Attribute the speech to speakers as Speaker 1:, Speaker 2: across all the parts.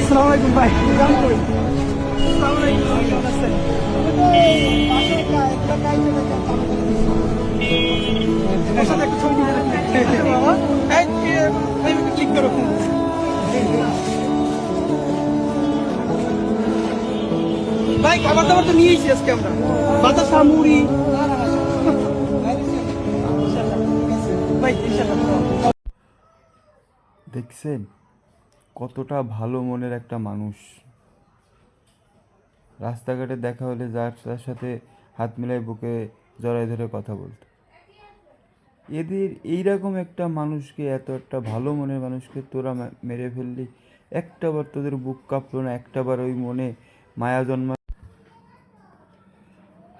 Speaker 1: আসসালামু আলাইকুম ভাই, কেমন কই? আসসালামু আলাইকুম, কেমন আছেন? ওর সাথে একটা ছবি তুলে রাখি। বাবা, এই ক্লিক করো। ভাই খাবার দাবার তো নিয়েছি আজকে আমরা, বাতাসা মুড়ি। ভাই ইনশাআল্লাহ।
Speaker 2: দেখছেন কতটা ভালো মনের একটা মানুষ। রাস্তাঘাটে দেখা হলে তার সাথে হাত মিলাই বুকে জড়ায় ধরে কথা বলতো। এদের এইরকম একটা মানুষকে, এত একটা ভালো মনের মানুষকে তোরা মেরে ফেললি, একটাবার তোদের বুক কাঁপলো না? একটাবার ওই মনে মায়া জন্মা?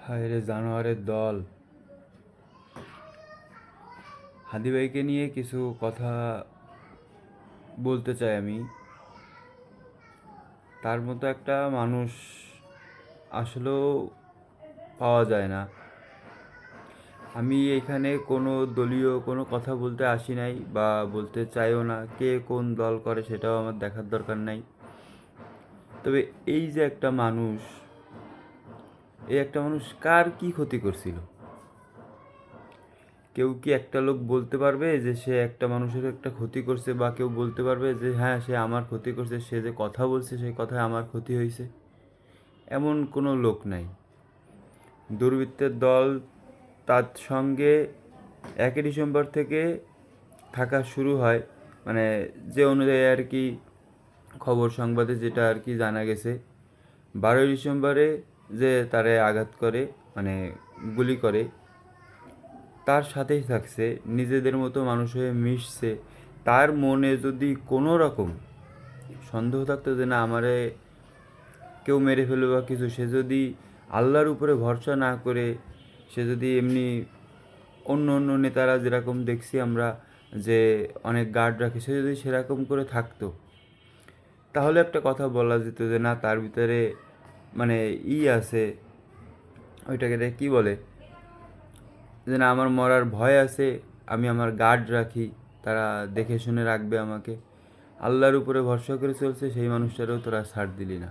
Speaker 2: হায় রে জানোয়ারের দল। হাদি ভাইকে নিয়ে কিছু কথা বলতে চাই আমি। তার মতো একটা মানুষ আসলেও পাওয়া যায় না। আমি এখানে কোনো দলীয় কোনো কথা বলতে আসি নাই বা বলতে চাইও না। কে কোন দল করে সেটাও আমার দেখার দরকার নাই। তবে এই যে একটা মানুষ, এই একটা মানুষ কার কি ক্ষতি করছিল? কেউ কি একটা লোক বলতে পারবে যে সে একটা মানুষের একটা ক্ষতি করছে? বা কেউ বলতে পারবে যে হ্যাঁ সে আমার ক্ষতি করছে, সে যে কথা বলছে সেই কথায় আমার ক্ষতি হয়েছে? এমন কোনো লোক নাই। দুর্বৃত্তের দল তার সঙ্গে 1 ডিসেম্বর থেকে থাকা শুরু হয়, মানে যে অনুযায়ী আর কি খবর সংবাদে যেটা আর কি জানা গেছে, 12 ডিসেম্বরে যে তারে আঘাত করে, মানে গুলি করে, তার সাথেই থাকছে, নিজেদের মতো মানুষ হয়ে মিশছে। তার মনে যদি কোনো রকম সন্দেহ থাকতো যে না আমারে কেউ মেরে ফেলবে বা কিছু, সে যদি আল্লাহর উপরে ভরসা না করে, সে যদি এমনি অন্য অন্য নেতারা যেরকম দেখছি আমরা যে অনেক গার্ড রাখে, সে যদি সেরকম করে থাকতো, তাহলে একটা কথা বলা যেত যে না তার ভিতরে মানে আছে, ওইটাকে কী বলে, যে না আমার মরার ভয় আছে, আমি আমার গার্ড রাখি, তারা দেখে শুনে রাখবে আমাকে। আল্লাহর উপরে ভরসা করে চলছে, সেই মানুষটারও তোরা ছাড় দিলি না।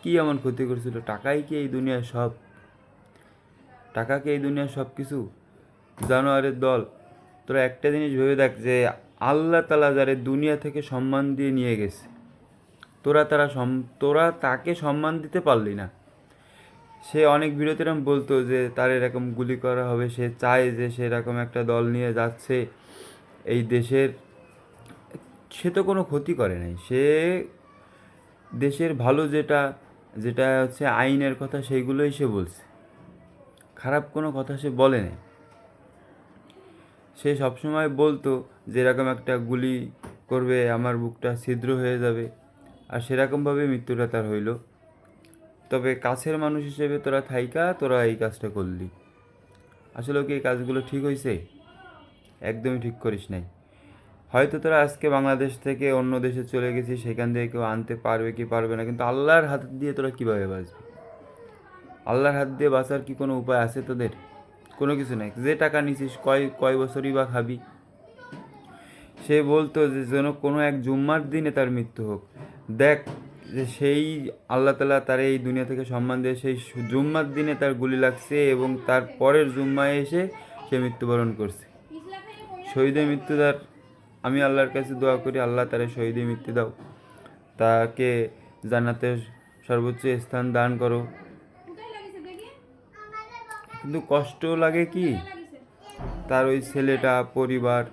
Speaker 2: কি এমন ক্ষতি করেছিল? টাকাই কি এই দুনিয়ার সব? টাকা কি এই দুনিয়ার সব কিছু? জানোয়ারের দল, তোরা একটা জিনিস ভেবে দেখ যে আল্লাহ তাআলা যারে দুনিয়া থেকে সম্মান দিয়ে নিয়ে গেছে, তোরা তাকে সম্মান দিতে পারলি না। সে অনেক ভিডিওতে এরকম বলতো যে তার এরকম গুলি করা হবে, সে চায় যে সে এরকম একটা দল নিয়ে যাচ্ছে এই দেশের। সে তো কোনো ক্ষতি করে নাই, সে দেশের ভালো যেটা যেটা হচ্ছে আইনের কথা সেইগুলোই সে বলছে, খারাপ কোনো কথা সে বলে নাই। সে সবসময় বলতো যে এরকম একটা গুলি করবে, আমার বুকটা ছিদ্র হয়ে যাবে, আর সেরকমভাবে মৃত্যুটা তার হইল। তবে কাছের মানুষ হিসেবে তোরা এই কাজটা করলি। আসলে কি এই কাজগুলো ঠিক হয়েছে? একদমই ঠিক করিস নাই। হয়তো তোরা আজকে বাংলাদেশ থেকে অন্য দেশে চলে গেছিস, সেখান থেকে কেউ আনতে পারবে কি পারবে না, কিন্তু আল্লাহর হাত দিয়ে তোরা কীভাবে বাঁচবি? আল্লাহর হাত দিয়ে বাঁচার কি কোনো উপায় আছে তোদের? কোনো কিছু নাই। যে টাকা নিছিস কয় বছরই বা খাবি? সে বলতো যে যেন কোনো এক জুম্মার দিনে তার মৃত্যু হোক। দেখ যে সেই আল্লাহ তাআলা তার এই দুনিয়া থেকে সম্মান দিয়ে সেই জুম্মার দিনে তার গুলি লাগছে এবং তার পরের জুম্মায় এসে সে মৃত্যুবরণ করছে। শহীদের মৃত্যুদার আমি আল্লাহর কাছে দোয়া করি, আল্লাহ তারে শহীদের মৃত্যু দাও, তাকে জান্নাতের সর্বোচ্চ স্থান দান করো। কিন্তু কষ্ট লাগে কি, তার ওই ছেলেটা, পরিবার,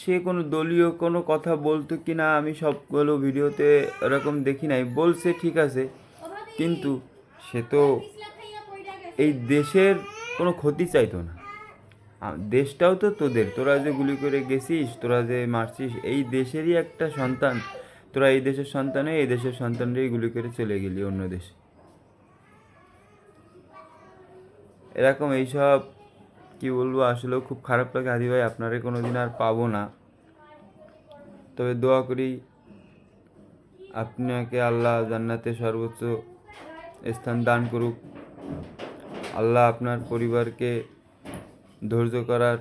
Speaker 2: সে কোনো দলীয় কোনো কথা বলতো কি না আমি সবগুলো ভিডিওতে ওরকম দেখি নাই। বলছে ঠিক আছে, কিন্তু সে তো এই দেশের কোনো ক্ষতি চাইতো না। দেশটাও তো তোদের, তোরা যে গুলি করে গেছিস, তোরা যে মারছিস, এই দেশেরই একটা সন্তান। তোরা এই দেশের সন্তানে এই দেশের সন্তানরাই গুলি করে চলে গেলি অন্য দেশে। এরকম এইসব কি বলবো, আসলেও খুব খারাপ লাগে। হাদি ভাই আপনারে কোনো দিন আর পাবো না, তবে দোয়া করি আপনাকে আল্লাহ জান্নাতে সর্বোচ্চ স্থান দান করুক। আল্লাহ আপনার পরিবারকে ধৈর্য করার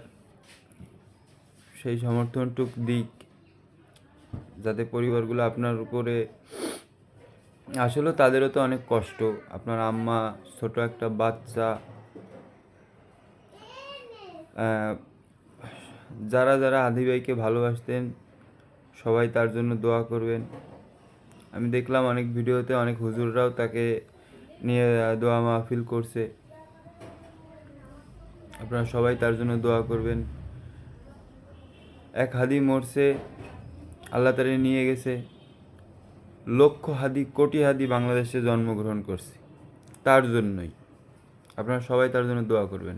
Speaker 2: সেই সমর্থনটুক দিক। যাতে পরিবারগুলো আপনার উপরে, আসলেও তাদেরও তো অনেক কষ্ট। আপনার আম্মা, ছোট একটা বাচ্চা, যারা যারা হাদি ভাইকে ভালোবাসতেন সবাই তার জন্য দোয়া করবেন। আমি দেখলাম অনেক ভিডিওতে অনেক হুজুররাও তাকে নিয়ে দোয়া মাহফিল করছে। আপনারা সবাই তার জন্য দোয়া করবেন। এক হাদি মরছে, আল্লাহ তারে নিয়ে গেছে। লক্ষ হাদি, কোটি হাদি বাংলাদেশে জন্মগ্রহণ করছে তার জন্যই। আপনারা সবাই তার জন্য দোয়া করবেন।